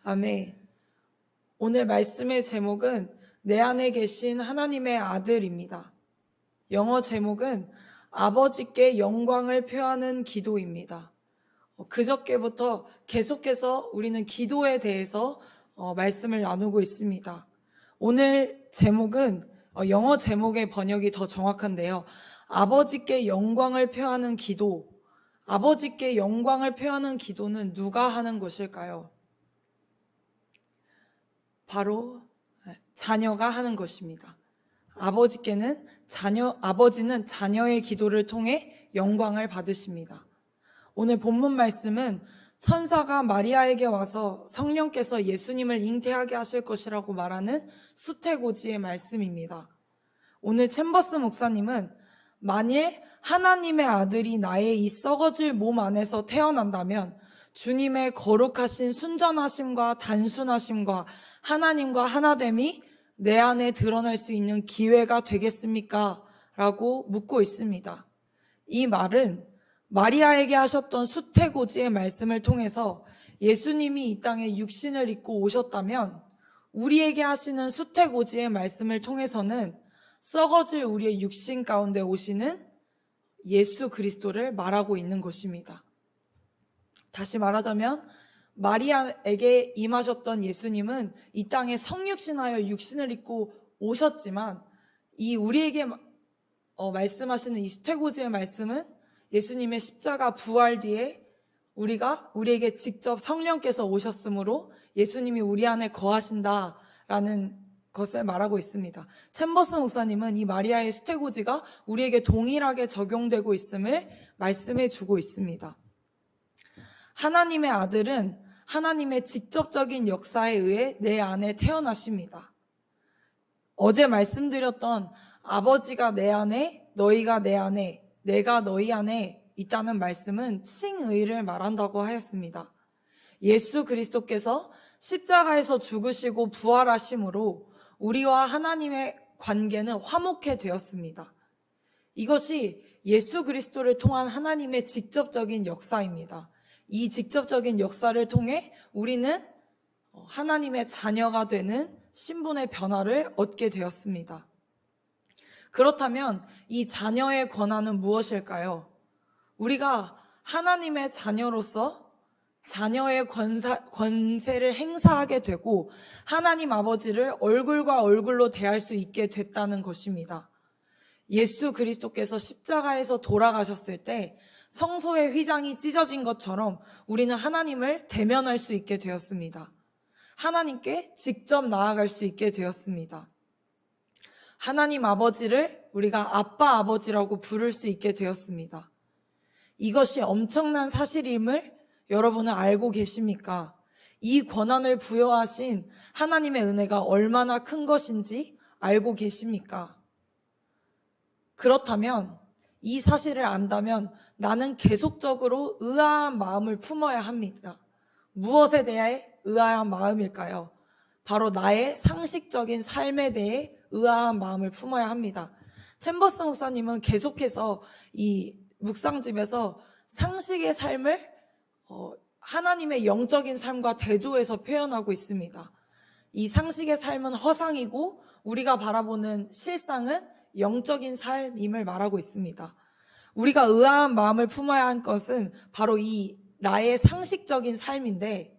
아멘. 오늘 말씀의 제목은 내 안에 계신 하나님의 아들입니다. 영어 제목은 아버지께 영광을 표하는 기도입니다. 그저께부터 계속해서 우리는 기도에 대해서 말씀을 나누고 있습니다. 오늘 제목은 영어 제목의 번역이 더 정확한데요. 아버지께 영광을 표하는 기도. 아버지께 영광을 표하는 기도는 누가 하는 것일까요? 바로 자녀가 하는 것입니다. 아버지는 자녀의 기도를 통해 영광을 받으십니다. 오늘 본문 말씀은 천사가 마리아에게 와서 성령께서 예수님을 잉태하게 하실 것이라고 말하는 수태고지의 말씀입니다. 오늘 챔버스 목사님은 만일 하나님의 아들이 나의 이 썩어질 몸 안에서 태어난다면 주님의 거룩하신 순전하심과 단순하심과 하나님과 하나됨이 내 안에 드러날 수 있는 기회가 되겠습니까? 라고 묻고 있습니다. 이 말은 마리아에게 하셨던 수태고지의 말씀을 통해서 예수님이 이 땅에 육신을 입고 오셨다면 우리에게 하시는 수태고지의 말씀을 통해서는 썩어질 우리의 육신 가운데 오시는 예수 그리스도를 말하고 있는 것입니다. 다시 말하자면 마리아에게 임하셨던 예수님은 이 땅에 성육신하여 육신을 입고 오셨지만 이 우리에게 말씀하시는 이 수태고지의 말씀은 예수님의 십자가 부활 뒤에 우리에게 직접 성령께서 오셨으므로 예수님이 우리 안에 거하신다라는 것을 말하고 있습니다. 챔버스 목사님은 이 마리아의 수태고지가 우리에게 동일하게 적용되고 있음을 말씀해 주고 있습니다. 하나님의 아들은 하나님의 직접적인 역사에 의해 내 안에 태어나십니다. 어제 말씀드렸던 아버지가 내 안에, 너희가 내 안에, 내가 너희 안에 있다는 말씀은 칭의를 말한다고 하였습니다. 예수 그리스도께서 십자가에서 죽으시고 부활하심으로 우리와 하나님의 관계는 화목해 되었습니다. 이것이 예수 그리스도를 통한 하나님의 직접적인 역사입니다. 이 직접적인 역사를 통해 우리는 하나님의 자녀가 되는 신분의 변화를 얻게 되었습니다. 그렇다면 이 자녀의 권한은 무엇일까요? 우리가 하나님의 자녀로서 자녀의 권세를 행사하게 되고 하나님 아버지를 얼굴과 얼굴로 대할 수 있게 됐다는 것입니다. 예수 그리스도께서 십자가에서 돌아가셨을 때 성소의 휘장이 찢어진 것처럼 우리는 하나님을 대면할 수 있게 되었습니다. 하나님께 직접 나아갈 수 있게 되었습니다. 하나님 아버지를 우리가 아빠 아버지라고 부를 수 있게 되었습니다. 이것이 엄청난 사실임을 여러분은 알고 계십니까? 이 권한을 부여하신 하나님의 은혜가 얼마나 큰 것인지 알고 계십니까? 그렇다면 이 사실을 안다면 나는 계속적으로 의아한 마음을 품어야 합니다. 무엇에 대해 의아한 마음일까요? 바로 나의 상식적인 삶에 대해 의아한 마음을 품어야 합니다. 챔버스 목사님은 계속해서 이 묵상집에서 상식의 삶을 하나님의 영적인 삶과 대조해서 표현하고 있습니다. 이 상식의 삶은 허상이고 우리가 바라보는 실상은 영적인 삶임을 말하고 있습니다. 우리가 의아한 마음을 품어야 할 것은 바로 이 나의 상식적인 삶인데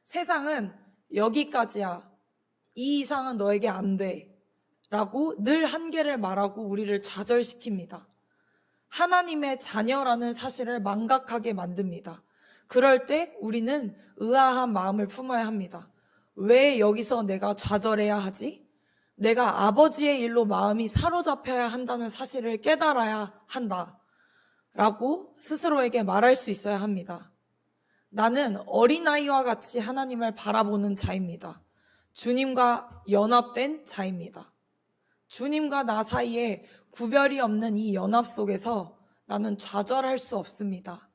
세상은 여기까지야. 이 이상은 너에게 안 돼. 라고 늘 한계를 말하고 우리를 좌절시킵니다. 하나님의 자녀라는 사실을 망각하게 만듭니다. 그럴 때 우리는 의아한 마음을 품어야 합니다. 왜 여기서 내가 좌절해야 하지? 내가 아버지의 일로 마음이 사로잡혀야 한다는 사실을 깨달아야 한다. 라고 스스로에게 말할 수 있어야 합니다. 나는 어린아이와 같이 하나님을 바라보는 자입니다. 주님과 연합된 자입니다. 주님과 나 사이에 구별이 없는 이 연합 속에서 나는 좌절할 수 없습니다.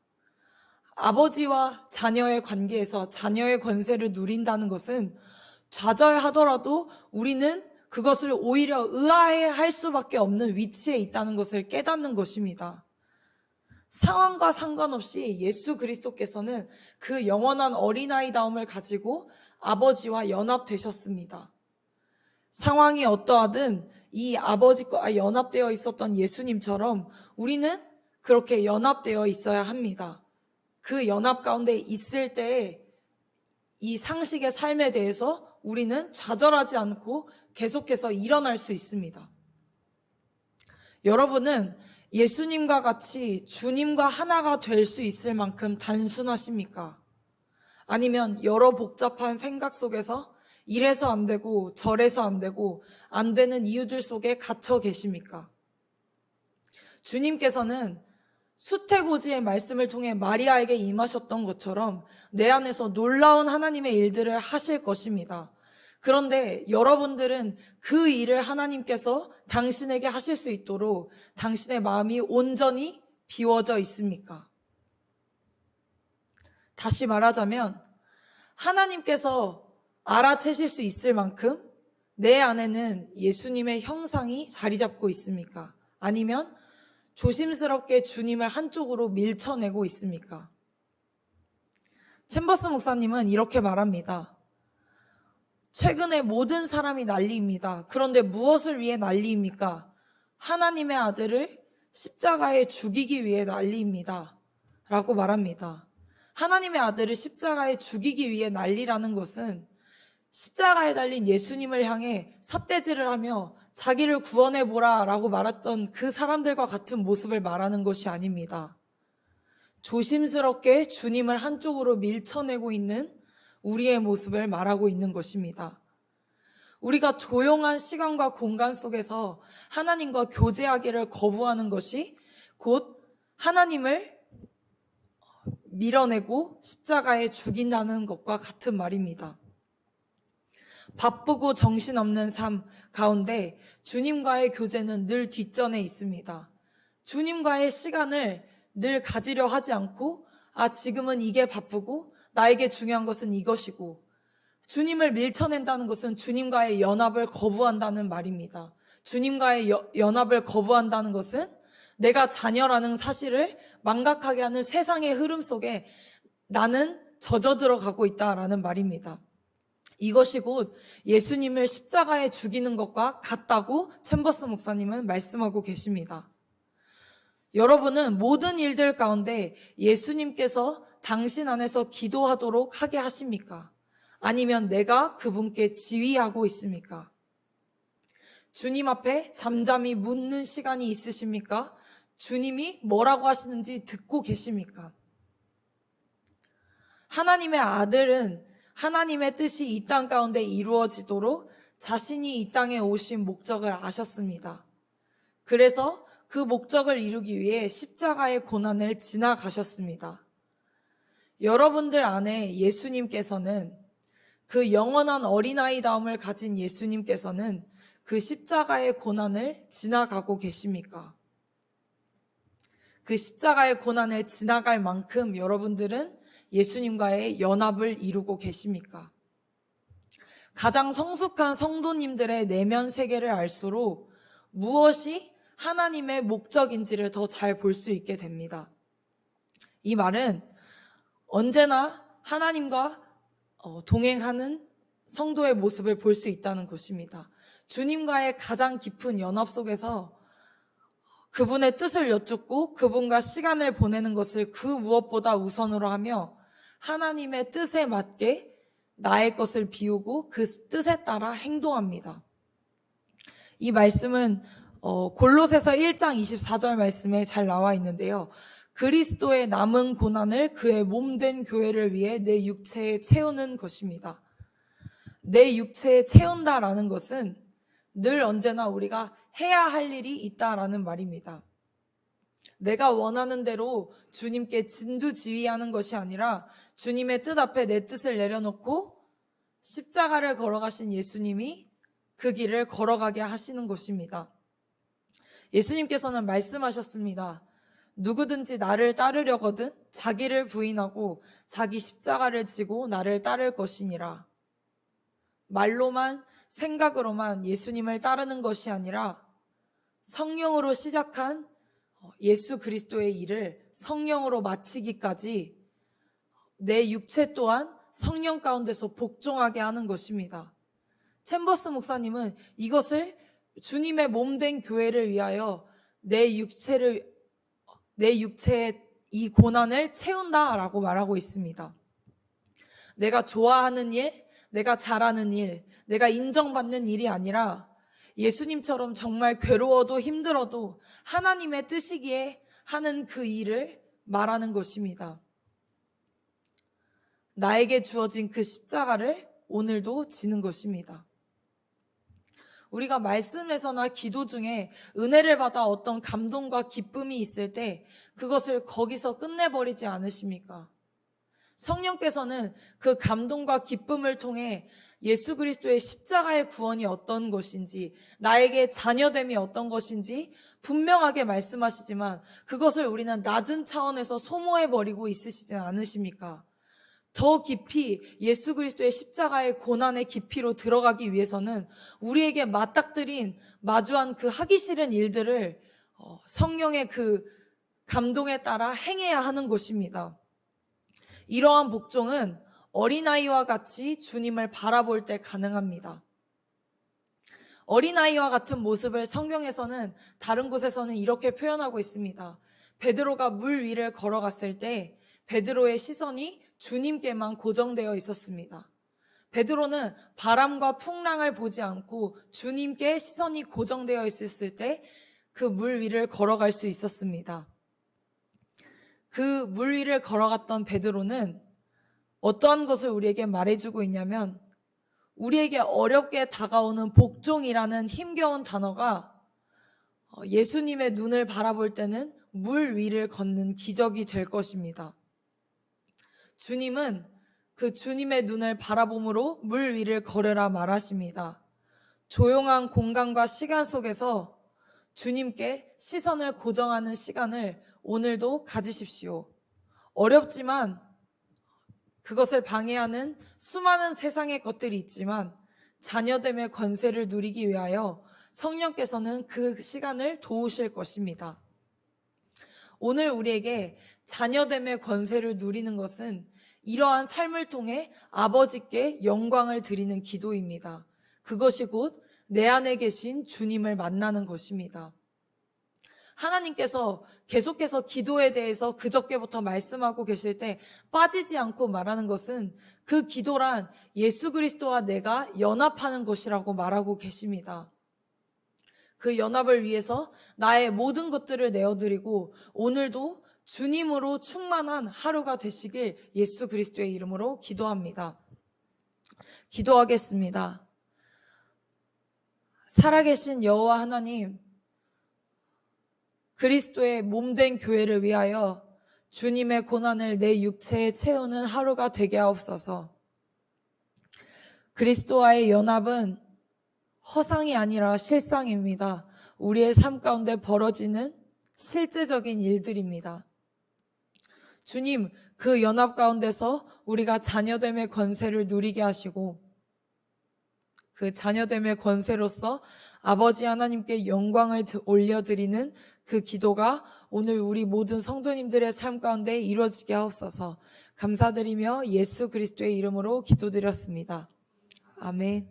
아버지와 자녀의 관계에서 자녀의 권세를 누린다는 것은 좌절하더라도 우리는 그것을 오히려 의아해할 수밖에 없는 위치에 있다는 것을 깨닫는 것입니다. 상황과 상관없이 예수 그리스도께서는 그 영원한 어린아이다움을 가지고 아버지와 연합되셨습니다. 상황이 어떠하든 이 아버지와 연합되어 있었던 예수님처럼 우리는 그렇게 연합되어 있어야 합니다. 그 연합 가운데 있을 때에 이 상식의 삶에 대해서 우리는 좌절하지 않고 계속해서 일어날 수 있습니다. 여러분은 예수님과 같이 주님과 하나가 될 수 있을 만큼 단순하십니까? 아니면 여러 복잡한 생각 속에서 이래서 안 되고 저래서 안 되고 안 되는 이유들 속에 갇혀 계십니까? 주님께서는 수태고지의 말씀을 통해 마리아에게 임하셨던 것처럼 내 안에서 놀라운 하나님의 일들을 하실 것입니다. 그런데 여러분들은 그 일을 하나님께서 당신에게 하실 수 있도록 당신의 마음이 온전히 비워져 있습니까? 다시 말하자면 하나님께서 알아채실 수 있을 만큼 내 안에는 예수님의 형상이 자리 잡고 있습니까? 아니면 조심스럽게 주님을 한쪽으로 밀쳐내고 있습니까? 챔버스 목사님은 이렇게 말합니다. 최근에 모든 사람이 난리입니다. 그런데 무엇을 위해 난리입니까? 하나님의 아들을 십자가에 죽이기 위해 난리입니다. 라고 말합니다. 하나님의 아들을 십자가에 죽이기 위해 난리라는 것은 십자가에 달린 예수님을 향해 삿대질을 하며 자기를 구원해보라 라고 말했던 그 사람들과 같은 모습을 말하는 것이 아닙니다. 조심스럽게 주님을 한쪽으로 밀쳐내고 있는 우리의 모습을 말하고 있는 것입니다. 우리가 조용한 시간과 공간 속에서 하나님과 교제하기를 거부하는 것이 곧 하나님을 밀어내고 십자가에 죽인다는 것과 같은 말입니다. 바쁘고 정신없는 삶 가운데 주님과의 교제는 늘 뒷전에 있습니다. 주님과의 시간을 늘 가지려 하지 않고 지금은 이게 바쁘고 나에게 중요한 것은 이것이고 주님을 밀쳐낸다는 것은 주님과의 연합을 거부한다는 말입니다. 주님과의 연합을 거부한다는 것은 내가 자녀라는 사실을 망각하게 하는 세상의 흐름 속에 나는 젖어 들어가고 있다라는 말입니다. 이것이 곧 예수님을 십자가에 죽이는 것과 같다고 챔버스 목사님은 말씀하고 계십니다. 여러분은 모든 일들 가운데 예수님께서 당신 안에서 기도하도록 하게 하십니까? 아니면 내가 그분께 지휘하고 있습니까? 주님 앞에 잠잠히 묻는 시간이 있으십니까? 주님이 뭐라고 하시는지 듣고 계십니까? 하나님의 아들은 하나님의 뜻이 이 땅 가운데 이루어지도록 자신이 이 땅에 오신 목적을 아셨습니다. 그래서 그 목적을 이루기 위해 십자가의 고난을 지나가셨습니다. 여러분들 안에 예수님께서는 그 영원한 어린아이다움을 가진 예수님께서는 그 십자가의 고난을 지나가고 계십니까? 그 십자가의 고난을 지나갈 만큼 여러분들은 예수님과의 연합을 이루고 계십니까? 가장 성숙한 성도님들의 내면 세계를 알수록 무엇이 하나님의 목적인지를 더 잘 볼 수 있게 됩니다. 이 말은 언제나 하나님과 동행하는 성도의 모습을 볼 수 있다는 것입니다. 주님과의 가장 깊은 연합 속에서 그분의 뜻을 여쭙고 그분과 시간을 보내는 것을 그 무엇보다 우선으로 하며 하나님의 뜻에 맞게 나의 것을 비우고 그 뜻에 따라 행동합니다. 이 말씀은 골로새서 1장 24절 말씀에 잘 나와 있는데요. 그리스도의 남은 고난을 그의 몸된 교회를 위해 내 육체에 채우는 것입니다. 내 육체에 채운다라는 것은 늘 언제나 우리가 해야 할 일이 있다라는 말입니다. 내가 원하는 대로 주님께 진두지휘하는 것이 아니라 주님의 뜻 앞에 내 뜻을 내려놓고 십자가를 걸어가신 예수님이 그 길을 걸어가게 하시는 것입니다. 예수님께서는 말씀하셨습니다. 누구든지 나를 따르려거든 자기를 부인하고 자기 십자가를 지고 나를 따를 것이니라. 말로만 생각으로만 예수님을 따르는 것이 아니라 성령으로 시작한 예수 그리스도의 일을 성령으로 마치기까지 내 육체 또한 성령 가운데서 복종하게 하는 것입니다. 챔버스 목사님은 이것을 주님의 몸된 교회를 위하여 내 육체의 이 고난을 채운다라고 말하고 있습니다. 내가 좋아하는 일, 내가 잘하는 일, 내가 인정받는 일이 아니라 예수님처럼 정말 괴로워도 힘들어도 하나님의 뜻이기에 하는 그 일을 말하는 것입니다. 나에게 주어진 그 십자가를 오늘도 지는 것입니다. 우리가 말씀에서나 기도 중에 은혜를 받아 어떤 감동과 기쁨이 있을 때 그것을 거기서 끝내버리지 않으십니까? 성령께서는 그 감동과 기쁨을 통해 예수 그리스도의 십자가의 구원이 어떤 것인지, 나에게 자녀됨이 어떤 것인지 분명하게 말씀하시지만 그것을 우리는 낮은 차원에서 소모해버리고 있으시지 않으십니까? 더 깊이 예수 그리스도의 십자가의 고난의 깊이로 들어가기 위해서는 우리에게 마주한 그 하기 싫은 일들을 성령의 그 감동에 따라 행해야 하는 것입니다. 이러한 복종은 어린아이와 같이 주님을 바라볼 때 가능합니다. 어린아이와 같은 모습을 성경에서는 다른 곳에서는 이렇게 표현하고 있습니다. 베드로가 물 위를 걸어갔을 때 베드로의 시선이 주님께만 고정되어 있었습니다. 베드로는 바람과 풍랑을 보지 않고 주님께 시선이 고정되어 있었을 때 그 물 위를 걸어갈 수 있었습니다. 그 물 위를 걸어갔던 베드로는 어떠한 것을 우리에게 말해주고 있냐면 우리에게 어렵게 다가오는 복종이라는 힘겨운 단어가 예수님의 눈을 바라볼 때는 물 위를 걷는 기적이 될 것입니다. 주님은 그 주님의 눈을 바라봄으로 물 위를 걸으라 말하십니다. 조용한 공간과 시간 속에서 주님께 시선을 고정하는 시간을 오늘도 가지십시오. 어렵지만 그것을 방해하는 수많은 세상의 것들이 있지만 자녀됨의 권세를 누리기 위하여 성령께서는 그 시간을 도우실 것입니다. 오늘 우리에게 자녀됨의 권세를 누리는 것은 이러한 삶을 통해 아버지께 영광을 드리는 기도입니다. 그것이 곧 내 안에 계신 주님을 만나는 것입니다. 하나님께서 계속해서 기도에 대해서 그저께부터 말씀하고 계실 때 빠지지 않고 말하는 것은 그 기도란 예수 그리스도와 내가 연합하는 것이라고 말하고 계십니다. 그 연합을 위해서 나의 모든 것들을 내어드리고 오늘도 주님으로 충만한 하루가 되시길 예수 그리스도의 이름으로 기도합니다. 기도하겠습니다. 살아계신 여호와 하나님, 그리스도의 몸된 교회를 위하여 주님의 고난을 내 육체에 채우는 하루가 되게 하옵소서. 그리스도와의 연합은 허상이 아니라 실상입니다. 우리의 삶 가운데 벌어지는 실제적인 일들입니다. 주님, 그 연합 가운데서 우리가 자녀됨의 권세를 누리게 하시고 그 자녀됨의 권세로서 아버지 하나님께 영광을 올려드리는 그 기도가 오늘 우리 모든 성도님들의 삶 가운데 이루어지게 하옵소서. 감사드리며 예수 그리스도의 이름으로 기도드렸습니다. 아멘.